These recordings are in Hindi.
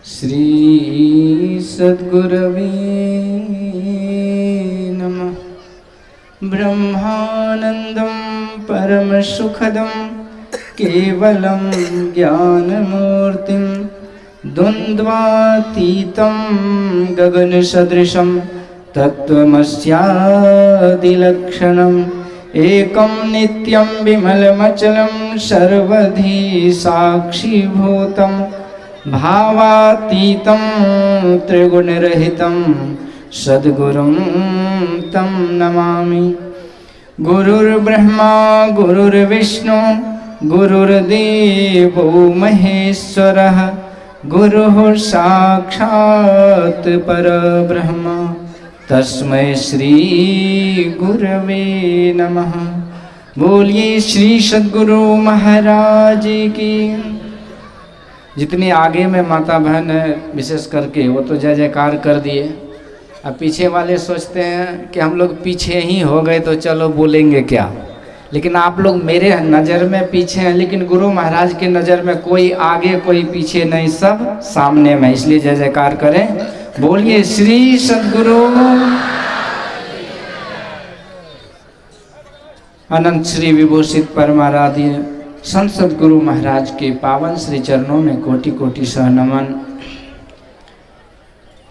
श्री सद्गुरवे नमः। ब्रह्मानंदं परम सुखदं केवलं ज्ञानमूर्तिं द्वन्द्वातीतं गगनसदृशं तत्त्वमस्यादिलक्षणम् एकं नित्यं विमलमचलं सर्वधी साक्षीभूतं भावातीतं त्रिगुणरहितं सद्गुरुं तं नमामि। गुरुर्ब्रह्मा गुरुर्विष्णु गुरुर्देवो महेश्वरः गुरुः साक्षात् परब्रह्म तस्मै श्री गुरवे नमः। बोलिए श्री सद्गुरु महाराज की। जितनी आगे में माता बहन है विशेष करके वो तो जय जयकार कर दिए। अब पीछे वाले सोचते हैं कि हम लोग पीछे ही हो गए तो चलो बोलेंगे क्या, लेकिन आप लोग मेरे नज़र में पीछे हैं, लेकिन गुरु महाराज की नज़र में कोई आगे कोई पीछे नहीं, सब सामने में, इसलिए जय जयकार करें। बोलिए श्री सद्गुरु अनंत श्री विभूषित परमाराध्य संत सद्गुरु महाराज के पावन श्री चरणों में कोटि कोटि सह नमन।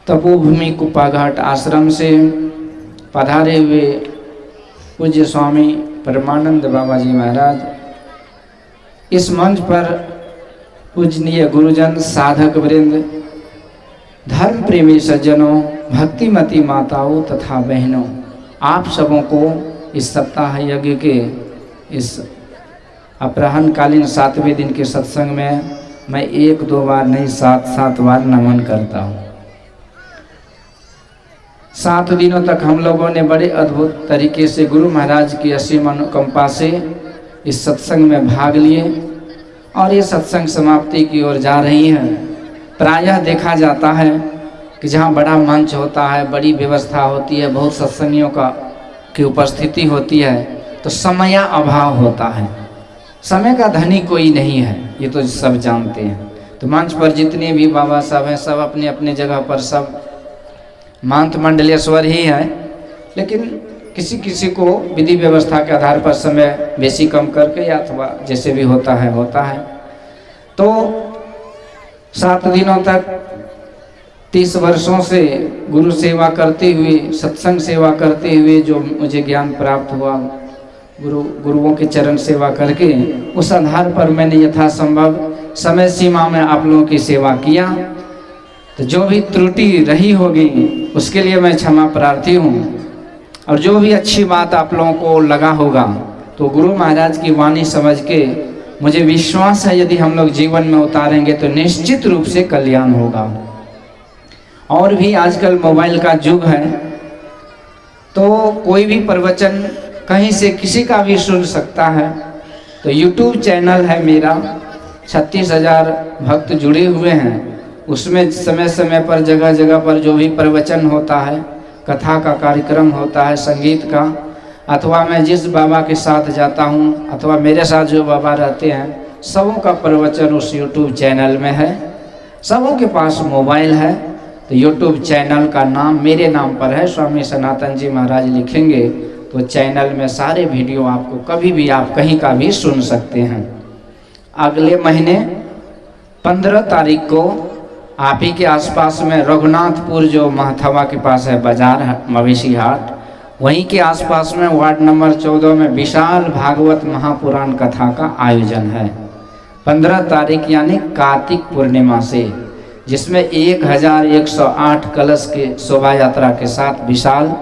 तपोभूमि कुप्पाघाट आश्रम से पधारे हुए पूज्य स्वामी परमानंद बाबा जी महाराज, इस मंच पर पूजनीय गुरुजन, साधक वृंद, धर्म प्रेमी सज्जनों, भक्तिमती माताओं तथा बहनों, आप सबों को इस सप्ताह यज्ञ के इस अपराह्नकालीन 7वें दिन के सत्संग में मैं 1-2 बार नहीं 7 बार नमन करता हूँ। 7 दिनों तक हम लोगों ने बड़े अद्भुत तरीके से गुरु महाराज की असीम अनुकंपा से इस सत्संग में भाग लिए और ये सत्संग समाप्ति की ओर जा रही है। प्रायः देखा जाता है कि जहाँ बड़ा मंच होता है, बड़ी व्यवस्था होती है, बहुत सत्संगियों की उपस्थिति होती है, तो समय अभाव होता है। समय का धनी कोई नहीं है, ये तो सब जानते हैं। तो मंच पर जितने भी बाबा साहब हैं सब अपने अपने जगह पर सब महंत मंडलेश्वर ही है, लेकिन किसी किसी को विधि व्यवस्था के आधार पर समय बेसी कम करके या अथवा जैसे भी होता है। तो 7 दिनों तक 30 वर्षों से गुरु सेवा करते हुए, सत्संग सेवा करते हुए जो मुझे ज्ञान प्राप्त हुआ, गुरुओं के चरण सेवा करके, उस आधार पर मैंने यथासंभव समय सीमा में आप लोगों की सेवा किया। तो जो भी त्रुटि रही होगी उसके लिए मैं क्षमा प्रार्थी हूँ, और जो भी अच्छी बात आप लोगों को लगा होगा तो गुरु महाराज की वाणी समझ के मुझे विश्वास है यदि हम लोग जीवन में उतारेंगे तो निश्चित रूप से कल्याण होगा। और भी आजकल मोबाइल का युग है, तो कोई भी प्रवचन कहीं से किसी का भी सुन सकता है। तो YouTube चैनल है मेरा, 36,000 भक्त जुड़े हुए हैं। उसमें समय समय पर जगह जगह पर जो भी प्रवचन होता है, कथा का कार्यक्रम होता है, संगीत का, अथवा मैं जिस बाबा के साथ जाता हूँ अथवा मेरे साथ जो बाबा रहते हैं, सबों का प्रवचन उस YouTube चैनल में है। सबों के पास मोबाइल है, तो YouTube चैनल का नाम मेरे नाम पर है, स्वामी सनातन जी महाराज लिखेंगे तो चैनल में सारे वीडियो आपको कभी भी आप कहीं का भी सुन सकते हैं। अगले महीने 15 तारीख को आप ही के आसपास में रघुनाथपुर जो महथवा के पास है बाजार है, मवेशी हाट, वहीं के आसपास में वार्ड नंबर 14 में विशाल भागवत महापुराण कथा का आयोजन है। 15 तारीख यानी कार्तिक पूर्णिमा से, जिसमें 1108 कलश के शोभा यात्रा के साथ विशाल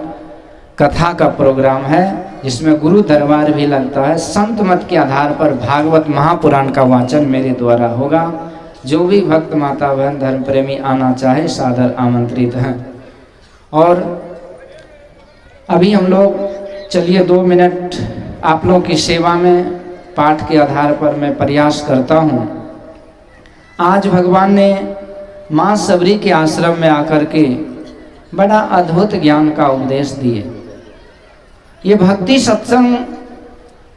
कथा का प्रोग्राम है, जिसमें गुरु दरबार भी लगता है। संत मत के आधार पर भागवत महापुराण का वाचन मेरे द्वारा होगा। जो भी भक्त माता बहन धर्म प्रेमी आना चाहे सादर आमंत्रित हैं। और अभी हम लोग चलिए 2 मिनट आप लोगों की सेवा में पाठ के आधार पर मैं प्रयास करता हूँ। आज भगवान ने माँ सबरी के आश्रम में आकर के बड़ा अद्भुत ज्ञान का उपदेश दिए। ये भक्ति सत्संग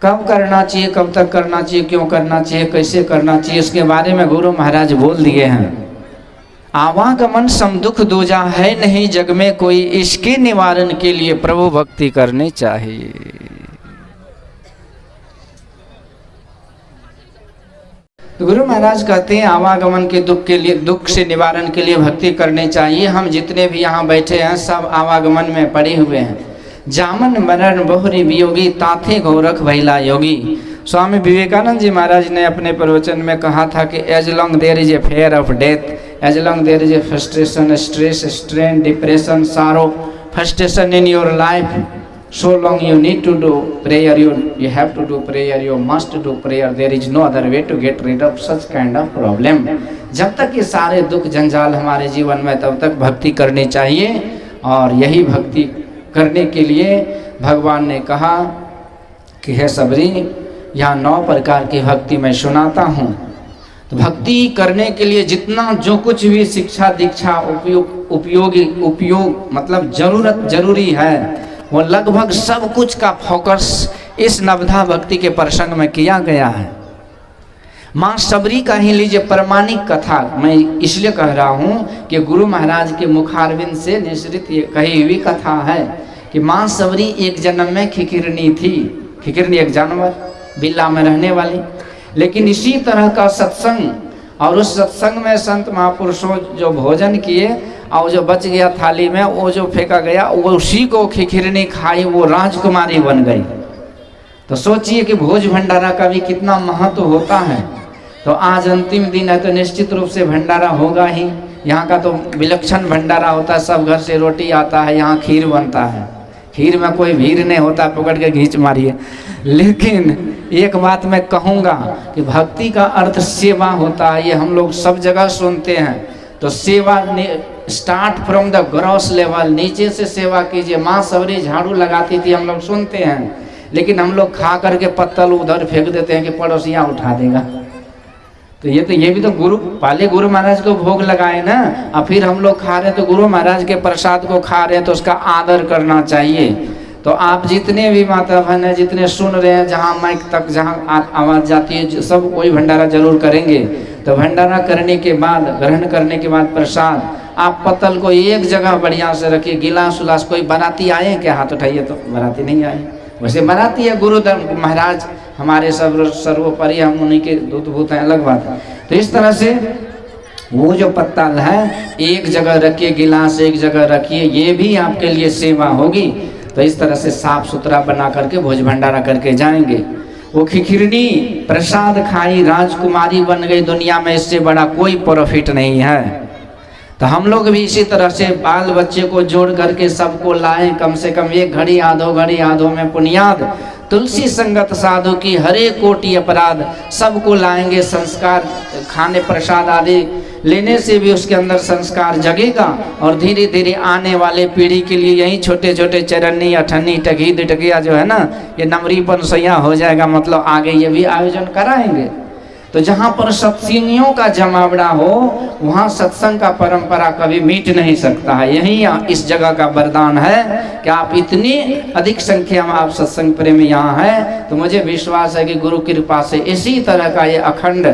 कब करना चाहिए, कब तक करना चाहिए, क्यों करना चाहिए, कैसे करना चाहिए, इसके बारे में गुरु महाराज बोल दिए हैं। आवागमन सम दुख दूजा है नहीं जग में कोई, इसके निवारण के लिए प्रभु भक्ति करनी चाहिए। तो गुरु महाराज कहते हैं आवागमन के दुख के लिए, दुख से निवारण के लिए भक्ति करनी चाहिए। हम जितने भी यहाँ बैठे हैं सब आवागमन में पड़े हुए हैं। जामन मरण बहुरी वियोगी, ताथे गोरख भैला योगी। स्वामी विवेकानंद जी महाराज ने अपने प्रवचन में कहा था कि as long there is a fair of death, as long there is a frustration, stress, strain, depression, sorrow, frustration in your life, so long you need to do prayer, you have to do prayer, you must do prayer, there is no other way to get rid of such kind of problem। जब तक ये सारे दुख जंजाल हमारे जीवन में, तब तक भक्ति करनी चाहिए। और यही भक्ति करने के लिए भगवान ने कहा कि हे सबरी, यहाँ 9 प्रकार की भक्ति मैं सुनाता हूँ। तो भक्ति करने के लिए जितना जो कुछ भी शिक्षा दीक्षा उपयोग मतलब जरूरी है, वो लगभग सब कुछ का फोकस इस नवधा भक्ति के प्रसंग में किया गया है। माँ सबरी का ही लीजिए प्रमाणिक कथा मैं इसलिए कह रहा हूँ कि गुरु महाराज के मुखारविंद से निश्रित ये कही हुई कथा है कि माँ सबरी एक जन्म में खिकिरनी थी। खिकिरनी एक जानवर, बिल्ला में रहने वाली। लेकिन इसी तरह का सत्संग, और उस सत्संग में संत महापुरुषों जो भोजन किए और जो बच गया थाली में, वो जो फेंका गया, वो उसी को खिखिरनी खाई, वो राजकुमारी बन गई। तो सोचिए कि भोज भंडारा का भी कितना महत्व होता है। तो आज अंतिम दिन है तो निश्चित रूप से भंडारा होगा ही। यहाँ का तो विलक्षण भंडारा होता है, सब घर से रोटी आता है, यहाँ खीर बनता है। खीर में कोई भीड़ नहीं होता, पकड़ के घींच मारिए। लेकिन एक बात मैं कहूँगा कि भक्ति का अर्थ सेवा होता है, ये हम लोग सब जगह सुनते हैं। तो सेवा start from the gross level, नीचे से सेवा कीजिए। माँ सबरी झाड़ू लगाती थी, हम लोग सुनते हैं, लेकिन हम लोग खा करके पत्तल उधर फेंक देते हैं कि पड़ोसिया उठा देगा। तो ये भी तो पहले गुरु महाराज को भोग लगाए ना, और फिर हम लोग खा रहे हैं, तो गुरु महाराज के प्रसाद को खा रहे हैं तो उसका आदर करना चाहिए। तो आप जितने भी माता बहन है, जितने सुन रहे हैं, जहाँ माइक तक जहाँ आवाज़ जाती है, सब कोई भंडारा जरूर करेंगे। तो भंडारा करने के बाद, ग्रहण करने के बाद प्रसाद, आप पत्तल को एक जगह बढ़िया से रखिए। गिलास उलास, कोई बाराती आए क्या? हाथ उठाइए। तो बाराती नहीं आए, वैसे बाराती है गुरु महाराज हमारे सर्वोपरि, हम उन्हीं के दूतभूत हैं, अलग बात है। तो इस तरह से वो जो पत्तल है एक जगह रखिए, गिलास एक जगह रखिए, ये भी आपके लिए सेवा होगी। तो इस तरह से साफ सुथरा बना करके भोज भंडारा करके जाएंगे। वो खिखिरनी प्रसाद खाई, राजकुमारी बन गई। दुनिया में इससे बड़ा कोई प्रॉफिट नहीं है। तो हम लोग भी इसी तरह से बाल बच्चे को जोड़ करके सबको लाएं, कम से कम 1 घड़ी आधो में पुनियाद। तुलसी संगत साधु की हरे कोटि अपराध, सबको लाएंगे। संस्कार खाने प्रसाद आदि लेने से भी उसके अंदर संस्कार जगेगा, और धीरे धीरे आने वाले पीढ़ी के लिए यही छोटे छोटे चरन्नी, अठन्नी, टकी टकिया जो है ना, ये नमरीपन सैया हो जाएगा। मतलब आगे ये भी आयोजन कराएंगे। तो जहाँ पर सत्संगियों का जमावड़ा हो, वहाँ सत्संग का परंपरा कभी मिट नहीं सकता है। यही इस जगह का वरदान है कि आप इतनी अधिक संख्या में आप सत्संग प्रेमी यहाँ हैं। तो मुझे विश्वास है कि गुरु कृपा से इसी तरह का ये अखंड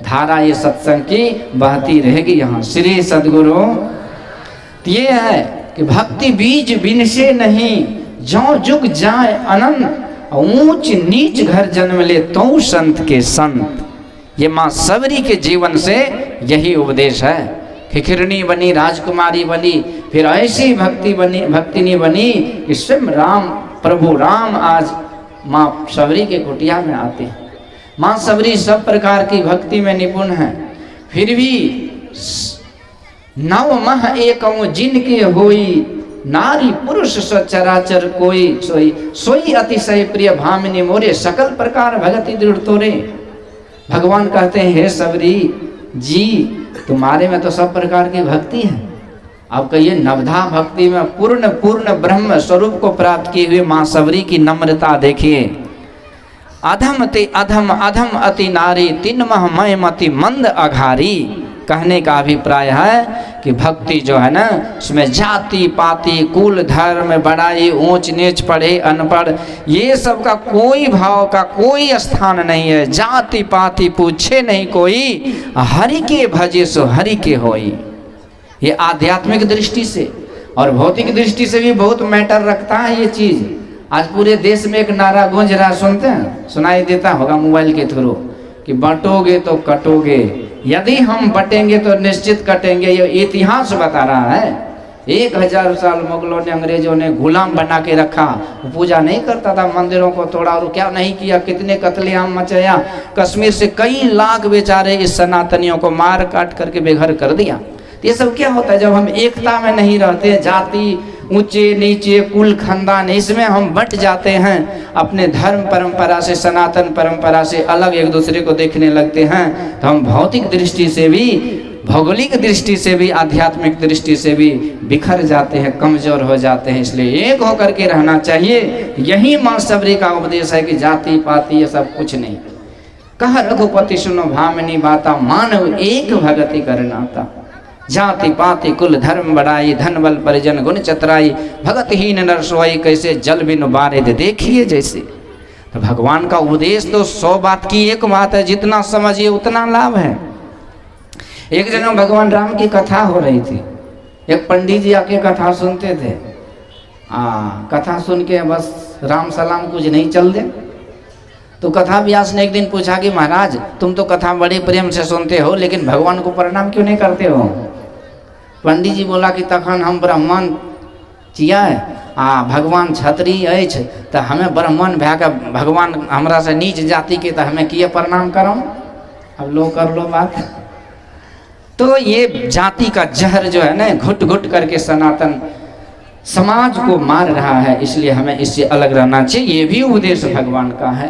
धारा ये सत्संग की बहती रहेगी यहाँ। श्री सद्गुरु। तो ये है कि भक्ति बीज बिन से नहीं, जो जुग जाए अनंत, ऊंच नीच घर जन्म ले तो संत के संत। ये माँ सबरी के जीवन से यही उपदेश है। खिखिरनी बनी, राजकुमारी बनी, फिर ऐसी भक्तिनी बनी कि स्वयं राम, प्रभु राम आज माँ सबरी के कुटिया में आते हैं। माँ सबरी सब प्रकार की भक्ति में निपुण है। फिर भी 9 मह एकौ जिनके होई, नारी पुरुष सचराचर कोई, सोई अतिशय प्रिय भामिनी मोरे, सकल प्रकार भगति दृढ़ तोरे। भगवान कहते हैं हे सबरी जी, तुम्हारे में तो सब प्रकार की भक्ति है। अब कहिए नवधा भक्ति में पूर्ण ब्रह्म स्वरूप को प्राप्त किए हुए माँ सबरी की नम्रता देखिए। अधम ते अधम अधम अति नारी, 3 मह मय मति मंद अघारी। कहने का अभिप्राय है कि भक्ति जो है ना, उसमें जाति पाति, कुल, धर्म, बड़ाई, ऊंच नीच, पढ़े अनपढ़, ये सब का कोई भाव का कोई स्थान नहीं है। जाति पाति पूछे नहीं कोई, हरि के भजे सो हरि के होई। ये आध्यात्मिक दृष्टि से और भौतिक दृष्टि से भी बहुत मैटर रखता है ये चीज। आज पूरे देश में एक नारा गूंज रहा, सुनते हैं, सुनाई देता होगा मोबाइल के थ्रू कि बंटोगे तो कटोगे, यदि हम बटेंगे तो निश्चित कटेंगे। ये इतिहास बता रहा है। 1000 साल मुगलों ने, अंग्रेजों ने गुलाम बना के रखा। वो पूजा नहीं करता था, मंदिरों को तोड़ा और क्या नहीं किया, कितने कत्लेआम मचाया। कश्मीर से कई लाख बेचारे इस सनातनियों को मार काट करके बेघर कर दिया। ये सब क्या होता है जब हम एकता में नहीं रहते, जाति ऊंचे नीचे कुल खानदान इसमें हम बट जाते हैं, अपने धर्म परंपरा से, सनातन परंपरा से अलग एक दूसरे को देखने लगते हैं, तो हम भौतिक दृष्टि से भी, भौगोलिक दृष्टि से भी, आध्यात्मिक दृष्टि से भी बिखर जाते हैं, कमजोर हो जाते हैं। इसलिए एक होकर के रहना चाहिए। यही मां सबरी का उपदेश है कि जाति पाति ये सब कुछ नहीं। कह रघुपति सुनो भामिनी बाता, मानव एक भगति करनाता। जाति पाति कुल धर्म बढ़ाई, धन बल परिजन गुण चतराई, भगतहीन नर सोई, कैसे जल बिनु बारिद देखिए जैसे। तो भगवान का उपदेश तो 100 बात की एक बात है, जितना समझिए उतना लाभ है। एक जन भगवान राम की कथा हो रही थी, एक पंडित जी आके कथा सुनते थे। कथा सुन के बस राम सलाम कुछ नहीं चल दे। तो कथा व्यास ने एक दिन पूछा कि महाराज तुम तो कथा बड़े प्रेम से सुनते हो, लेकिन भगवान को प्रणाम क्यों नहीं करते हो? पंडित जी बोला कि तखन हम ब्राह्मण छियै, भगवान क्षत्रिय अछि, तो हमें ब्राह्मण भए के भगवान हमरा से नीच जाति के, तो हमें किए प्रणाम करम? अब लो कर लो बात। तो ये जाति का जहर जो है ना, घुट घुट करके सनातन समाज को मार रहा है, इसलिए हमें इससे अलग रहना चाहिए। ये भी उपदेश भगवान का है।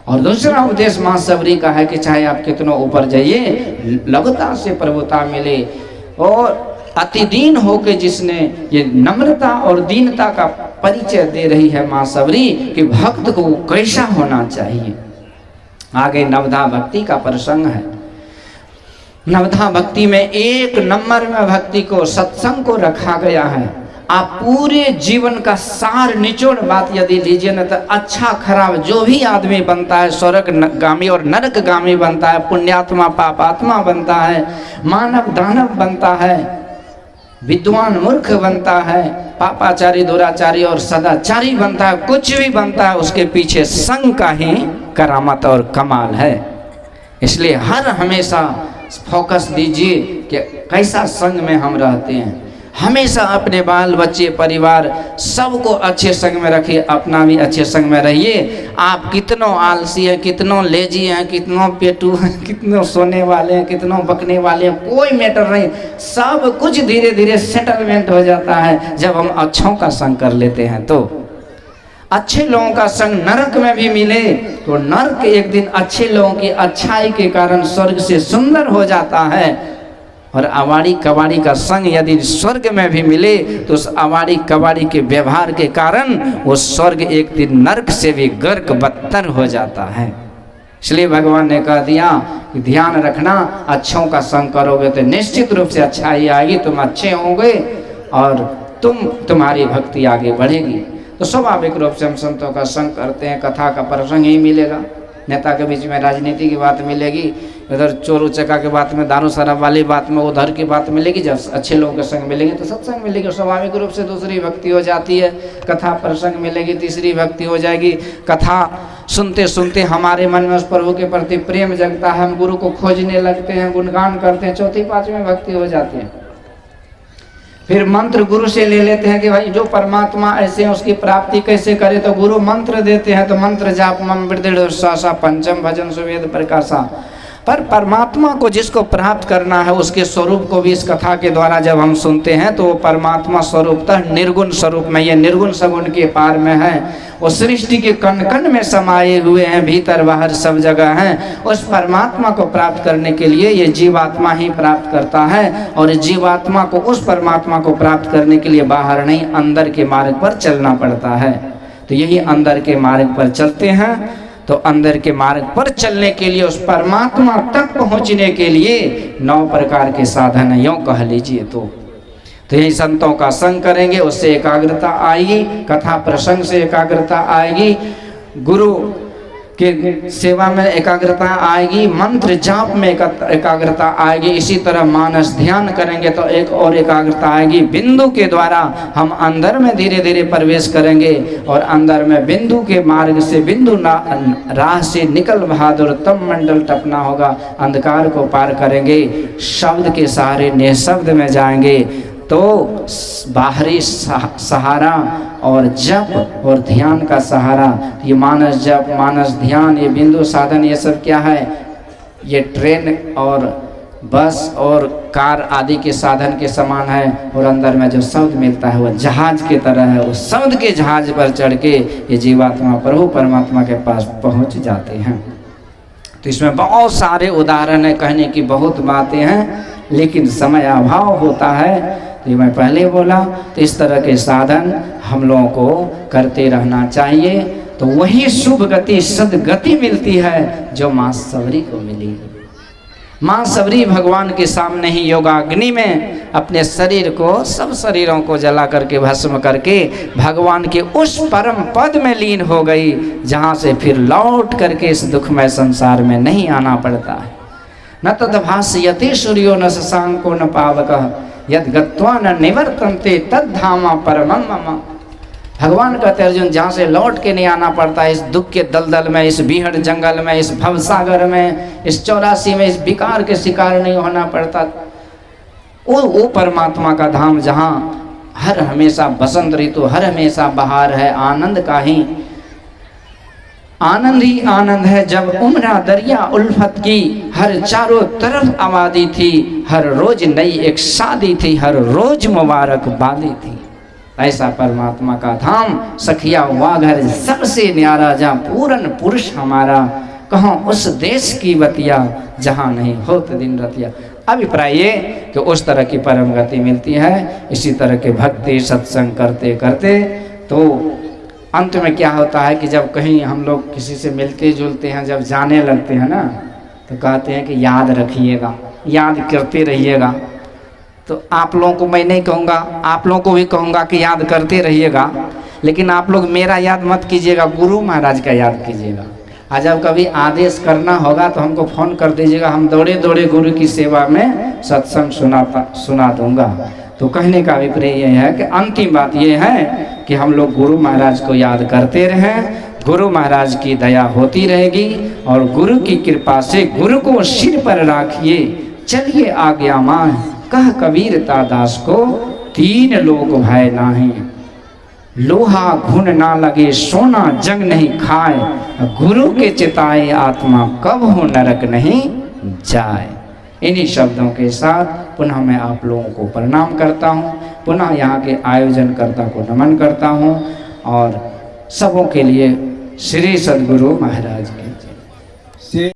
और दूसरा उपदेश मां सबरी का है कि चाहे आप कितना ऊपर जाइए, लघुता से प्रभुता मिले। और अति दीन होके जिसने ये नम्रता और दीनता का परिचय दे रही है मां सबरी कि भक्त को कैसा होना चाहिए। आगे नवधा भक्ति का प्रसंग है। नवधा भक्ति में 1 नंबर में भक्ति को, सत्संग को रखा गया है। आप पूरे जीवन का सार निचोड़ बात यदि लीजिए न, तो अच्छा खराब जो भी आदमी बनता है, स्वर्गगामी और नरकगामी बनता है, पुण्यात्मा पापात्मा बनता है, मानव दानव बनता है, विद्वान मूर्ख बनता है, पापाचारी दुराचारी और सदाचारी बनता है, कुछ भी बनता है, उसके पीछे संग का ही करामत और कमाल है। इसलिए हर हमेशा फोकस दीजिए कि कैसा संग में हम रहते हैं। हमेशा अपने बाल बच्चे परिवार सबको अच्छे संग में रखिए, अपना भी अच्छे संग में रहिए। आप कितनों आलसी हैं, कितनों लेजी हैं, कितनों पेटू हैं, कितनों सोने वाले हैं, कितनों बकने वाले हैं, कोई मैटर नहीं। सब कुछ धीरे धीरे सेटलमेंट हो जाता है जब हम अच्छों का संग कर लेते हैं। तो अच्छे लोगों का संग नरक में भी मिले तो नरक एक दिन अच्छे लोगों की अच्छाई के कारण स्वर्ग से सुंदर हो जाता है। और आवाड़ी कबाड़ी का संग यदि स्वर्ग में भी मिले तो उस आवाड़ी कबाड़ी के व्यवहार के कारण वो स्वर्ग एक दिन नरक से भी गर्क बदतर हो जाता है। इसलिए भगवान ने कह दिया कि ध्यान रखना, अच्छों का संग करोगे तो निश्चित रूप से अच्छाई आएगी, तुम अच्छे होंगे और तुम्हारी भक्ति आगे बढ़ेगी। तो स्वाभाविक रूप से हम संतों का संग करते हैं, कथा का प्रसंग ही मिलेगा, नेता के बीच में राजनीति की बात मिलेगी, इधर चोर उचक्का की बात में, दारू शराब वाली बात में, उधर की बात मिलेगी। जब अच्छे लोगों के संग मिलेंगे तो सत्संग मिलेगी, स्वाभाविक रूप से दूसरी भक्ति हो जाती है। कथा प्रसंग मिलेगी, तीसरी भक्ति हो जाएगी। कथा सुनते सुनते हमारे मन में उस प्रभु के प्रति प्रेम जगता है, हम गुरु को खोजने लगते हैं, गुणगान करते हैं, चौथी पांचवी भक्ति हो जाती है। फिर मंत्र गुरु से ले लेते हैं कि भाई जो परमात्मा ऐसे हैं उसकी प्राप्ति कैसे करे, तो गुरु मंत्र देते हैं। तो मंत्र जाप मम वृद्ध सा पंचम भजन सुवेद प्रकाशा। पर परमात्मा को जिसको प्राप्त करना है उसके स्वरूप को भी इस कथा के द्वारा जब हम सुनते हैं तो वो परमात्मा स्वरूपतः निर्गुण स्वरूप में, ये निर्गुण सगुण के पार में है। वो सृष्टि के कण कण में समाये हुए हैं, भीतर बाहर सब जगह हैं। उस परमात्मा को प्राप्त करने के लिए ये जीवात्मा ही प्राप्त करता है, और जीवात्मा को उस परमात्मा को प्राप्त करने के लिए बाहर नहीं अंदर के मार्ग पर चलना पड़ता है। तो यही अंदर के मार्ग पर चलते हैं। तो अंदर के मार्ग पर चलने के लिए, उस परमात्मा तक पहुंचने के लिए 9 प्रकार के साधन है, यूँ कह लीजिए। तो यही संतों का संग करेंगे, उससे एकाग्रता आएगी, कथा प्रसंग से एकाग्रता आएगी, गुरु कि सेवा में एकाग्रता आएगी, मंत्र जाप में एकाग्रता आएगी, इसी तरह मानस ध्यान करेंगे तो एक और एकाग्रता आएगी। बिंदु के द्वारा हम अंदर में धीरे धीरे प्रवेश करेंगे और अंदर में बिंदु के मार्ग से, बिंदु राह से निकल बहादुर तब मंडल टपना होगा, अंधकार को पार करेंगे। शब्द के सहारे निःशब्द में जाएंगे तो बाहरी सहारा और जप और ध्यान का सहारा, ये मानस जप, मानस ध्यान, ये बिंदु साधन, ये सब क्या है? ये ट्रेन और बस और कार आदि के साधन के समान है। और अंदर में जो शब्द मिलता है वो जहाज की तरह है। उस शब्द के जहाज पर चढ़ के ये जीवात्मा प्रभु परमात्मा के पास पहुंच जाते हैं। तो इसमें बहुत सारे उदाहरण है, कहने की बहुत बातें हैं, लेकिन समय अभाव होता है। तो मैं पहले बोला, तो इस तरह के साधन हम लोगों को करते रहना चाहिए। तो वही शुभ गति, सदगति मिलती है जो माँ सबरी को मिली। माँ सबरी भगवान के सामने ही योगाग्नि में अपने शरीर को, सब शरीरों को जला करके भस्म करके भगवान के उस परम पद में लीन हो गई, जहाँ से फिर लौट करके इस दुखमय संसार में नहीं आना पड़ता है। न तद्भास्यते सूर्यो न शशांको न पावकः यद गत्वा न निवर्तन्ते तद्धामा परमं मम। भगवान कहते अर्जुन, जहाँ से लौट के नहीं आना पड़ता है, इस दुख के दलदल में, इस बीहड़ जंगल में, इस भवसागर में, इस 84 में, इस विकार के शिकार नहीं होना पड़ता, वो परमात्मा का धाम जहाँ हर हमेशा बसंत ऋतु, हर हमेशा बहार है, आनंद का ही आनंद ही आनंद है। जब उम्रा दरिया उल्फत की, हर चारों तरफ आबादी थी, हर रोज नई एक शादी थी, हर रोज मुबारकबादी थी। ऐसा परमात्मा का धाम सखिया हुआ घर सबसे न्यारा, जहाँ पूर्ण पुरुष हमारा, कहाँ उस देश की बतिया जहाँ नहीं होत दिन रतिया। अभिप्राय ये कि उस तरह की परम गति मिलती है। इसी तरह के भक्ति सत्संग करते करते तो अंत में क्या होता है कि जब कहीं हम लोग किसी से मिलते जुलते हैं, जब जाने लगते हैं ना, तो कहते हैं कि याद रखिएगा, याद करते रहिएगा। तो आप लोगों को मैं नहीं कहूँगा, आप लोगों को भी कहूँगा कि याद करते रहिएगा, लेकिन आप लोग मेरा याद मत कीजिएगा, गुरु महाराज का याद कीजिएगा। आज जब कभी आदेश करना होगा तो हमको फ़ोन कर दीजिएगा, हम दौड़े दौड़े गुरु की सेवा में सत्संग सुना दूंगा। तो कहने का अभिप्राय यह है कि अंतिम बात यह है कि हम लोग गुरु महाराज को याद करते रहें, गुरु महाराज की दया होती रहेगी और गुरु की कृपा से गुरु को सिर पर राखिए, चलिए आज्ञा मान, कह कबीर दास को, तीन लोक भय नाही, लोहा घुन ना लगे, सोना जंग नहीं खाए, गुरु के चिताए आत्मा कब हो नरक नहीं जाए। इन्हीं शब्दों के साथ पुनः मैं आप लोगों को प्रणाम करता हूँ, पुनः यहाँ के आयोजनकर्ता को नमन करता हूँ और सबों के लिए श्री सद्गुरु महाराज की जय।